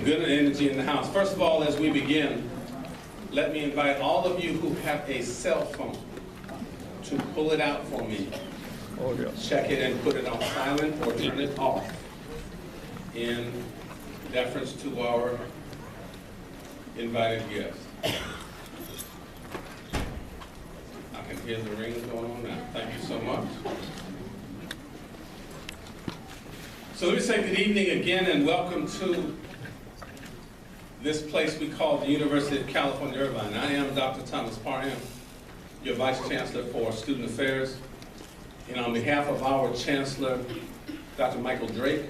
Good energy in the house. First of all, as we begin, let me invite all of you who have a cell phone to pull it out for me. Check it and put it on silent or turn it off in deference to our invited guests. I can hear the rings going on now. Thank you so much. So let me say good evening again and welcome to this place we call the University of California, Irvine. I am Dr. Thomas Parham, your Vice Chancellor for Student Affairs. And on behalf of our Chancellor, Dr. Michael Drake,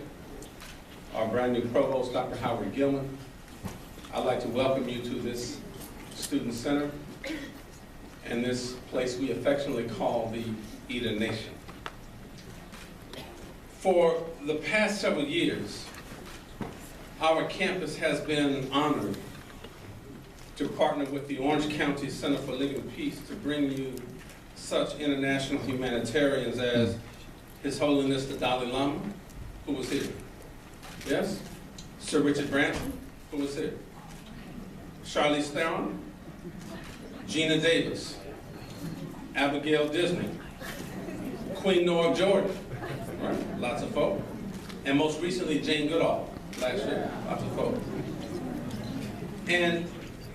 our brand new Provost, Dr. Howard Gilman, I'd like to welcome you to this Student Center and this place we affectionately call the Eden Nation. For the past several years, our campus has been honored to partner with the Orange County Center for Living Peace to bring you such international humanitarians as His Holiness the Dalai Lama, who was here. Yes? Sir Richard Branson, who was here. Charlize Theron, Gina Davis, Abigail Disney, Queen Nora Jordan, right? Lots of folk. And most recently, Jane Goodall, last year, lots of folk. And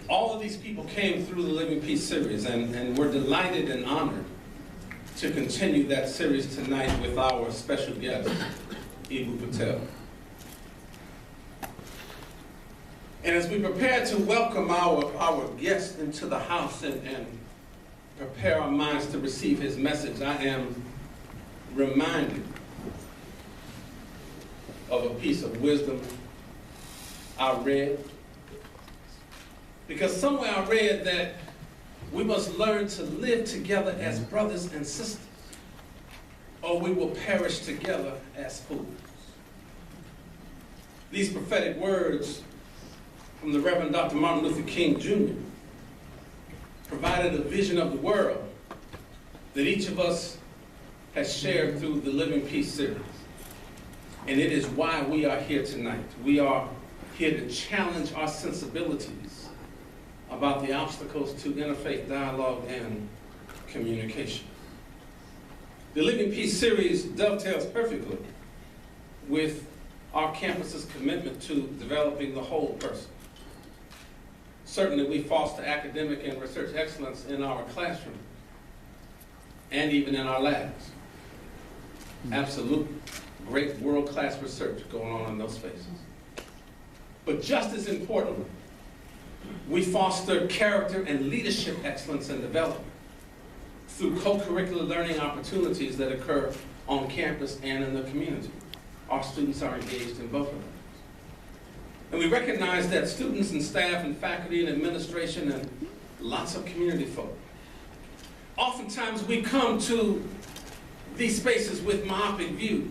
all of these people came through the Living Peace series, and we're delighted and honored to continue that series tonight with our special guest, Ibu Patel. And as we prepare to welcome our guest into the house and prepare our minds to receive his message, I am reminded of a piece of wisdom I read. Because somewhere I read that we must learn to live together as brothers and sisters, or we will perish together as fools. These prophetic words from the Reverend Dr. Martin Luther King Jr. provided a vision of the world that each of us has shared through the Living Peace series. And it is why we are here tonight. We are here to challenge our sensibilities about the obstacles to interfaith dialogue and communication. The Living Peace series dovetails perfectly with our campus's commitment to developing the whole person. Certainly, we foster academic and research excellence in our classroom and even in our labs. Absolutely. Great world-class research going on in those spaces. But just as importantly, we foster character and leadership excellence and development through co-curricular learning opportunities that occur on campus and in the community. Our students are engaged in both of them. And we recognize that students and staff and faculty and administration and lots of community folk, oftentimes we come to these spaces with myopic views.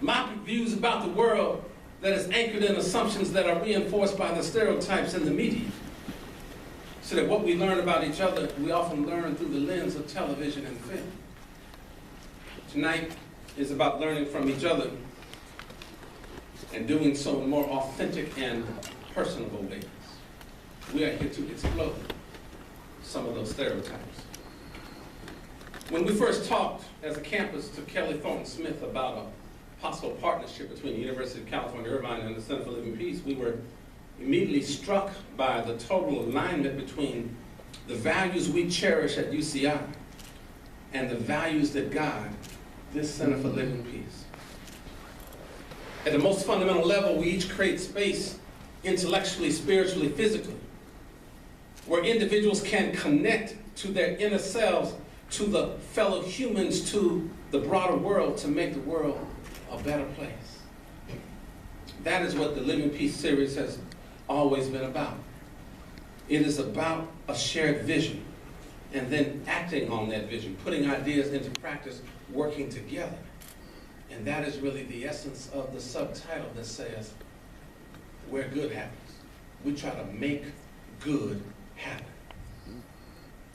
Myopic views about the world that is anchored in assumptions that are reinforced by the stereotypes in the media. So that what we learn about each other, we often learn through the lens of television and film. Tonight is about learning from each other and doing so in more authentic and personable ways. We are here to explode some of those stereotypes. When we first talked as a campus to Kelly Thornton Smith about a possible partnership between the University of California, Irvine and the Center for Living Peace, we were immediately struck by the total alignment between the values we cherish at UCI and the values that guide this Center for Living Peace. At the most fundamental level, we each create space intellectually, spiritually, physically, where individuals can connect to their inner selves, to the fellow humans, to the broader world, to make the world a better place. That is what the Living Peace series has always been about. It is about a shared vision and then acting on that vision, putting ideas into practice, working together. And that is really the essence of the subtitle that says, where good happens. We try to make good happen.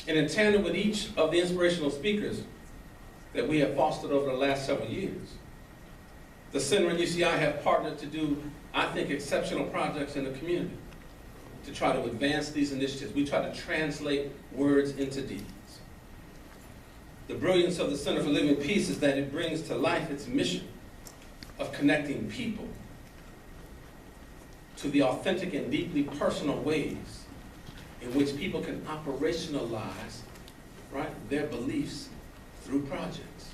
And in tandem with each of the inspirational speakers that we have fostered over the last several years, The center and UCI have partnered to do, I think, exceptional projects in the community to try to advance these initiatives. We try to translate words into deeds. The brilliance of the Center for Living Peace is that it brings to life its mission of connecting people to the authentic and deeply personal ways in which people can operationalize, right, their beliefs through projects.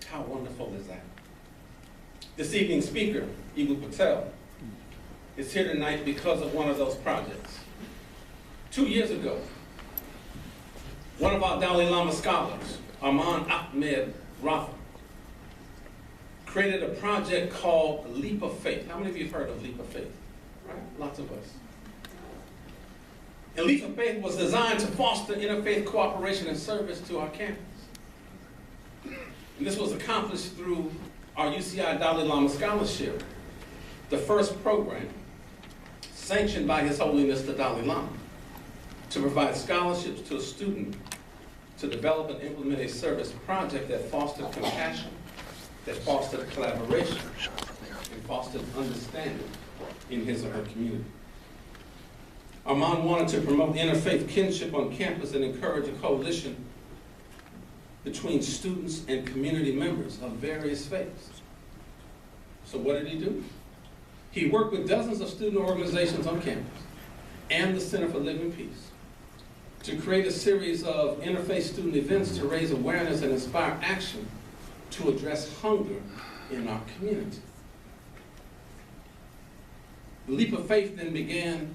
How wonderful is that? This evening's speaker, Ibu Patel, is here tonight because of one of those projects. 2 years ago, one of our Dalai Lama scholars, Arman Ahmed Rafa, created a project called Leap of Faith. How many of you have heard of Leap of Faith? Right? Lots of us. And Leap of Faith was designed to foster interfaith cooperation and service to our campus. And this was accomplished through our UCI Dalai Lama Scholarship, the first program sanctioned by His Holiness the Dalai Lama to provide scholarships to a student to develop and implement a service project that fostered compassion, that fostered collaboration, and fostered understanding in his or her community. Armand wanted to promote interfaith kinship on campus and encourage a coalition between students and community members of various faiths. So what did he do? He worked with dozens of student organizations on campus and the Center for Living Peace to create a series of interfaith student events to raise awareness and inspire action to address hunger in our community. The Leap of Faith then began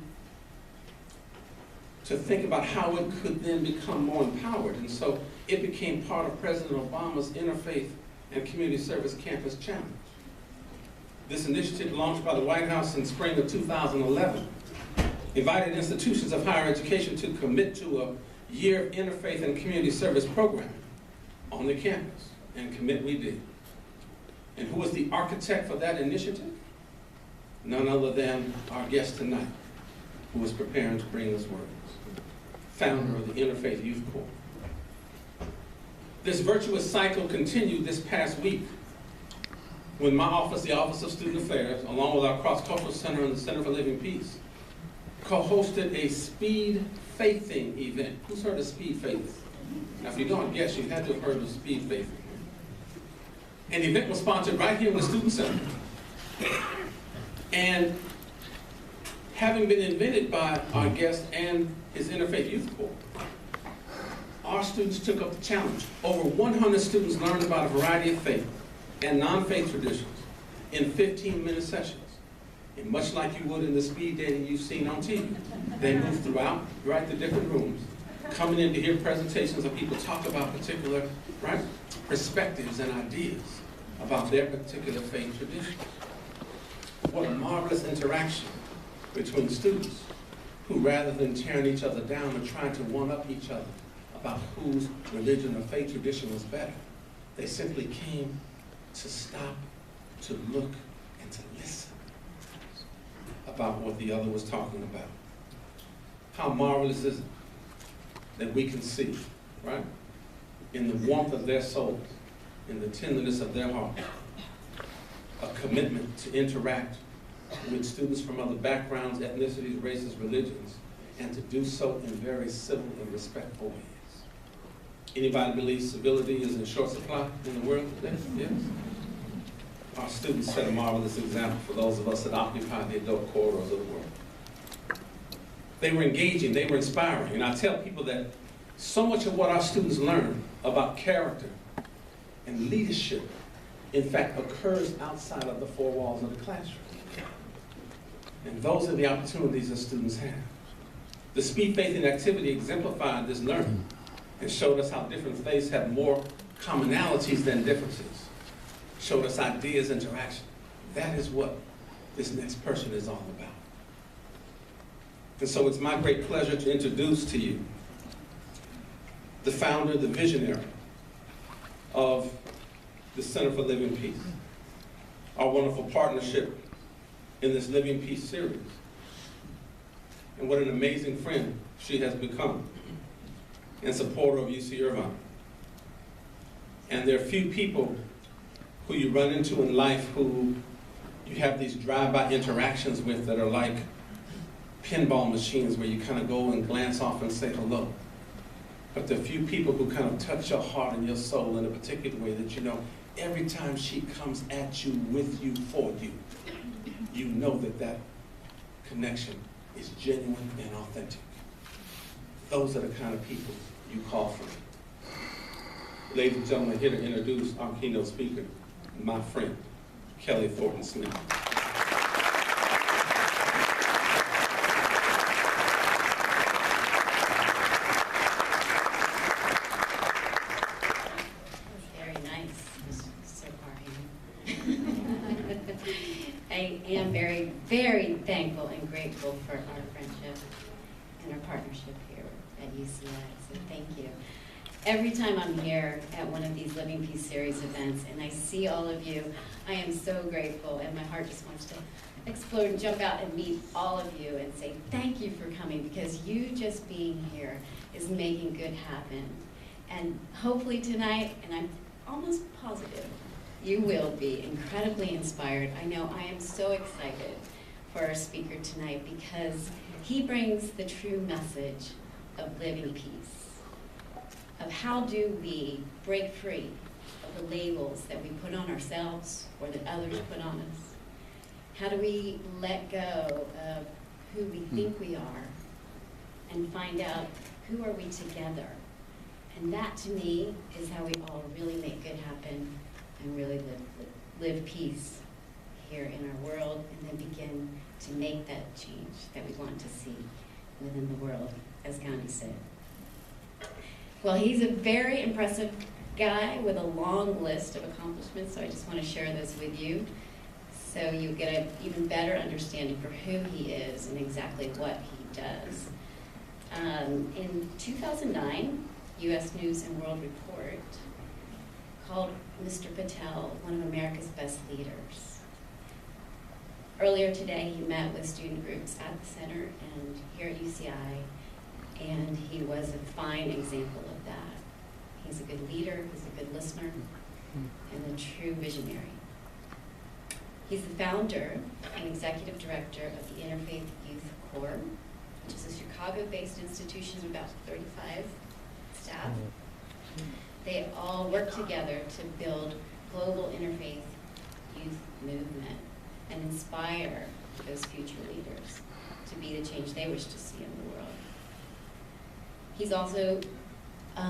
to think about how it could then become more empowered, and so it became part of President Obama's Interfaith and Community Service Campus Challenge. This initiative, launched by the White House in spring of 2011, invited institutions of higher education to commit to a year of interfaith and community service programming on the campus, and commit we did. And who was the architect for that initiative? None other than our guest tonight, who is preparing to bring us words, founder of the Interfaith Youth Corps. This virtuous cycle continued this past week when my office, the Office of Student Affairs, along with our Cross-Cultural Center and the Center for Living Peace, co-hosted a speed faithing event. Who's heard of speed faithing? Now, if you don't guess, you had to have heard of speed faithing. An event was sponsored right here in the Student Center. And having been invented by our guest and his Interfaith Youth Corps, our students took up the challenge. Over 100 students learned about a variety of faith and non-faith traditions in 15-minute sessions. And much like you would in the speed dating you've seen on TV, they moved throughout, right, the different rooms, coming in to hear presentations of people talk about particular, right, perspectives and ideas about their particular faith tradition. What a marvelous interaction between students who, rather than tearing each other down and trying to one-up each other about whose religion or faith tradition was better, they simply came to stop, to look, and to listen about what the other was talking about. How marvelous is it that we can see, right, in the warmth of their souls, in the tenderness of their heart, a commitment to interact with students from other backgrounds, ethnicities, races, religions, and to do so in very civil and respectful ways. Anybody believes civility is in short supply in the world today? Yes. Our students set a marvelous example for those of us that occupy the adult corridors of the world. They were engaging, they were inspiring, and I tell people that so much of what our students learn about character and leadership, in fact, occurs outside of the four walls of the classroom. And those are the opportunities that students have. The speed faithing activity exemplified this learning and showed us how different faiths have more commonalities than differences. Showed us ideas, interaction. That is what this next person is all about. And so it's my great pleasure to introduce to you the founder, the visionary of the Center for Living Peace, our wonderful partnership in this Living Peace series. And what an amazing friend she has become and supporter of UC Irvine. And there are few people who you run into in life, who you have these drive-by interactions with that are like pinball machines where you kind of go and glance off and say hello. But the few people who kind of touch your heart and your soul in a particular way that you know, every time she comes at you, with you, for you, you know that that connection is genuine and authentic. Those are the kind of people you call friends. Ladies and gentlemen, here to introduce our keynote speaker, my friend, Kelly Thornton Smith. I am very, very thankful and grateful for our friendship and our partnership here at UCI, so thank you. Every time I'm here at one of these Living Peace Series events and I see all of you, I am so grateful and my heart just wants to explode and jump out and meet all of you and say thank you for coming, because you just being here is making good happen. And hopefully tonight, and I'm almost positive, you will be incredibly inspired. I know I am so excited for our speaker tonight because he brings the true message of living peace, of how do we break free of the labels that we put on ourselves or that others put on us. How do we let go of who we think we are and find out who are we together. And that to me is how we all really make good happen and really live peace here in our world, and then begin to make that change that we want to see within the world, as Gandhi said. Well, he's a very impressive guy with a long list of accomplishments, so I just want to share those with you so you get an even better understanding for who he is and exactly what he does. In 2009, U.S. News and World Report called Mr. Patel one of America's best leaders. Earlier today, he met with student groups at the center and here at UCI, and he was a fine example of that. He's a good leader, he's a good listener, and a true visionary. He's the founder and executive director of the Interfaith Youth Corps, which is a Chicago-based institution of about 35 staff. They all work together to build global interfaith youth movement and inspire those future leaders to be the change they wish to see in the world. He's also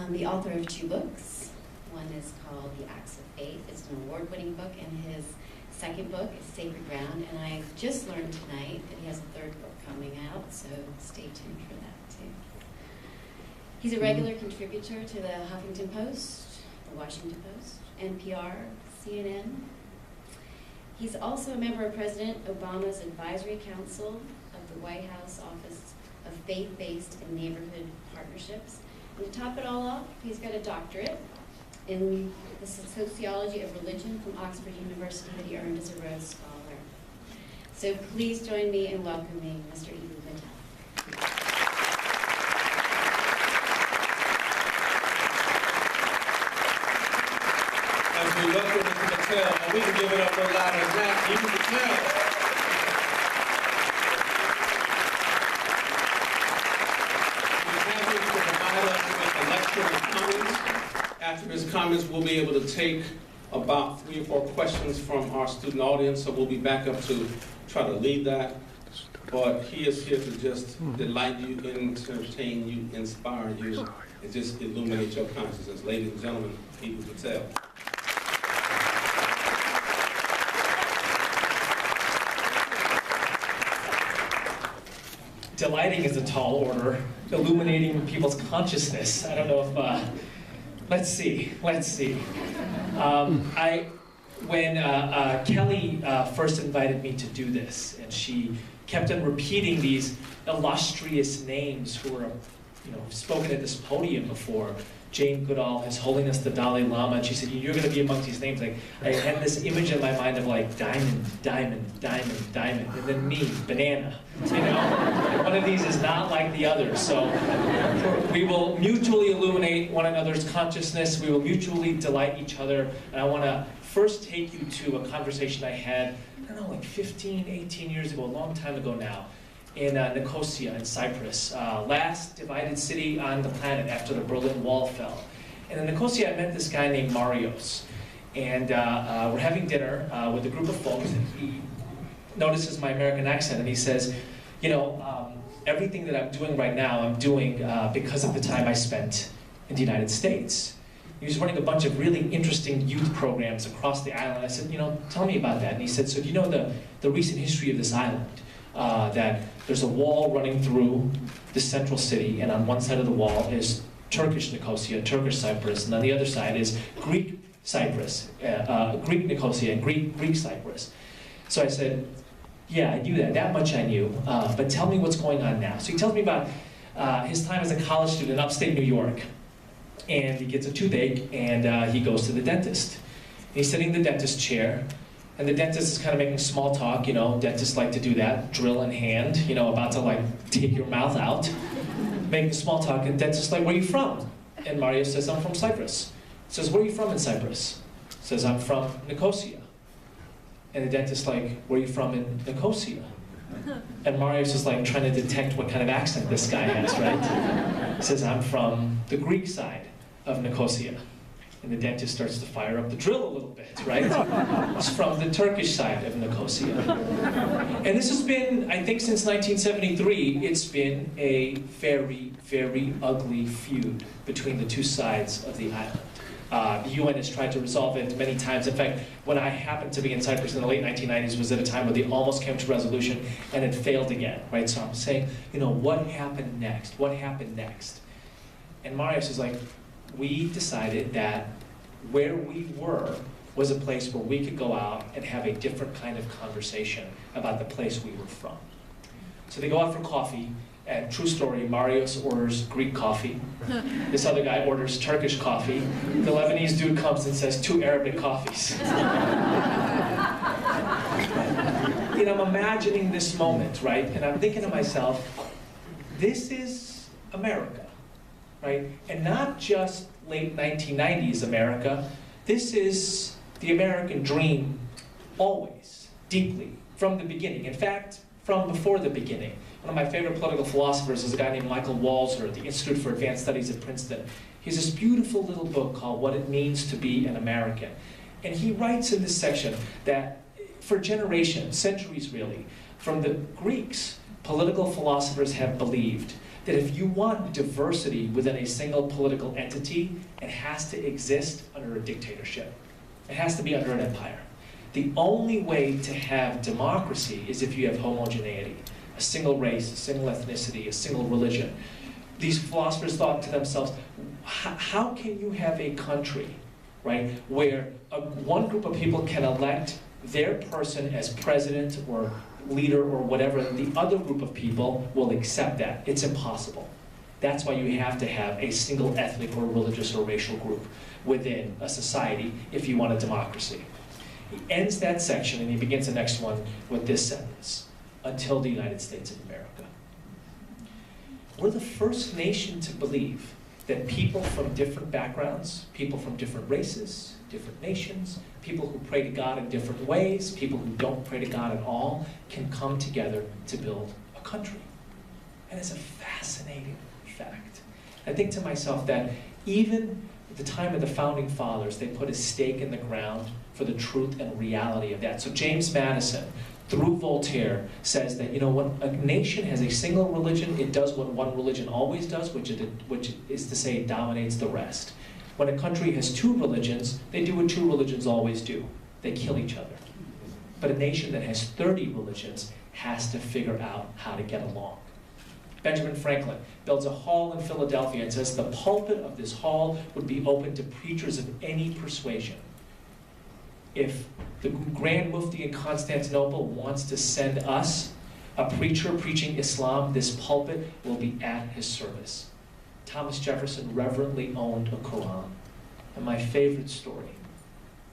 the author of 2 books. One is called The Acts of Faith. It's an award-winning book, and his second book is Sacred Ground, and I just learned tonight that he has a 3rd book coming out, so stay tuned for that too. He's a regular contributor to the Huffington Post, the Washington Post, NPR, CNN. He's also a member of President Obama's Advisory Council of the White House Office of Faith-Based and Neighborhood Partnerships. And to top it all off, he's got a doctorate in the sociology of religion from Oxford University that he earned as a Rhodes Scholar. So please join me in welcoming Mr. Eboo Patel. As we welcome Mr. Patel, we can give it up a lot of that. Eboo Patel. After his comments, we'll be able to take about 3 or 4 questions from our student audience, so we'll be back up to try to lead that. But he is here to just delight you, entertain you, inspire you, and just illuminate your consciousness. Ladies and gentlemen, Eboo Patel. Delighting is a tall order. Illuminating people's consciousness. I don't know if, let's see. When Kelly first invited me to do this, and she kept on repeating these illustrious names who were, spoken at this podium before. Jane Goodall, His Holiness the Dalai Lama, and she said, you're going to be amongst these names. Like, I had this image in my mind of like diamond, diamond, diamond, diamond, and then me, banana, And one of these is not like the other. So we will mutually illuminate one another's consciousness. We will mutually delight each other. And I want to first take you to a conversation I had, I don't know, like 15, 18 years ago, a long time ago now, in Nicosia in Cyprus, last divided city on the planet after the Berlin Wall fell. And in Nicosia, I met this guy named Marios. And we're having dinner with a group of folks, and he notices my American accent, and he says, you know, everything that I'm doing right now, I'm doing because of the time I spent in the United States. He was running a bunch of really interesting youth programs across the island. I said, you know, tell me about that. And he said, so do you know the recent history of this island? That there's a wall running through the central city, and on one side of the wall is Turkish Nicosia, Turkish Cyprus, and on the other side is Greek Cyprus, Greek Nicosia, and Greek Cyprus. So I said, yeah, I knew that. That much I knew. But tell me what's going on now. So he tells me about his time as a college student in upstate New York. And he gets a toothache, and he goes to the dentist. And he's sitting in the dentist chair, and the dentist is kind of making small talk. You know, dentists like to do that, drill in hand, you know, about to like take your mouth out, making small talk. And the dentist is like, where are you from? And Mario says, I'm from Cyprus. He says, where are you from in Cyprus? He says, I'm from Nicosia. And the dentist like, where are you from in Nicosia? And Marius is like trying to detect what kind of accent this guy has, right? He says, I'm from the Greek side of Nicosia. And the dentist starts to fire up the drill a little bit, right? It's from the Turkish side of Nicosia. And this has been, I think since 1973, it's been a very, very ugly feud between the two sides of the island. The UN has tried to resolve it many times. In fact, when I happened to be in Cyprus in the late 1990s was at a time where they almost came to resolution and it failed again, right? So I'm saying, you know, what happened next? What happened next? And Marius is like, we decided that where we were was a place where we could go out and have a different kind of conversation about the place we were from. So they go out for coffee. And true story, Marius orders Greek coffee. This other guy orders Turkish coffee. The Lebanese dude comes and says 2 Arabic coffees. You know, I'm imagining this moment, right? And I'm thinking to myself, this is America, right? And not just late 1990s America. This is the American dream always, deeply, from the beginning. In fact, from before the beginning. One of my favorite political philosophers is a guy named Michael Walzer at the Institute for Advanced Studies at Princeton. He has this beautiful little book called What It Means to Be an American. And he writes in this section that for generations, centuries really, from the Greeks, political philosophers have believed that if you want diversity within a single political entity, it has to exist under a dictatorship. It has to be under an empire. The only way to have democracy is if you have homogeneity. A single race, a single ethnicity, a single religion. These philosophers thought to themselves, how can you have a country, right, where one group of people can elect their person as president or leader or whatever, and the other group of people will accept that? It's impossible. That's why you have to have a single ethnic or religious or racial group within a society if you want a democracy. He ends that section and he begins the next one with this sentence. Until the United States of America. We're the first nation to believe that people from different backgrounds, people from different races, different nations, people who pray to God in different ways, people who don't pray to God at all, can come together to build a country. And it's a fascinating fact. I think to myself that even at the time of the Founding Fathers, they put a stake in the ground for the truth and reality of that. So James Madison, through Voltaire, says that, you know, when a nation has a single religion, it does what one religion always does, which is to say it dominates the rest. When a country has 2 religions, they do what 2 religions always do. They kill each other. But a nation that has 30 religions has to figure out how to get along. Benjamin Franklin builds a hall in Philadelphia and says the pulpit of this hall would be open to preachers of any persuasion. If the Grand Mufti in Constantinople wants to send us a preacher preaching Islam, this pulpit will be at his service. Thomas Jefferson reverently owned a Quran. And my favorite story,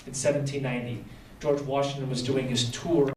in 1790, George Washington was doing his tour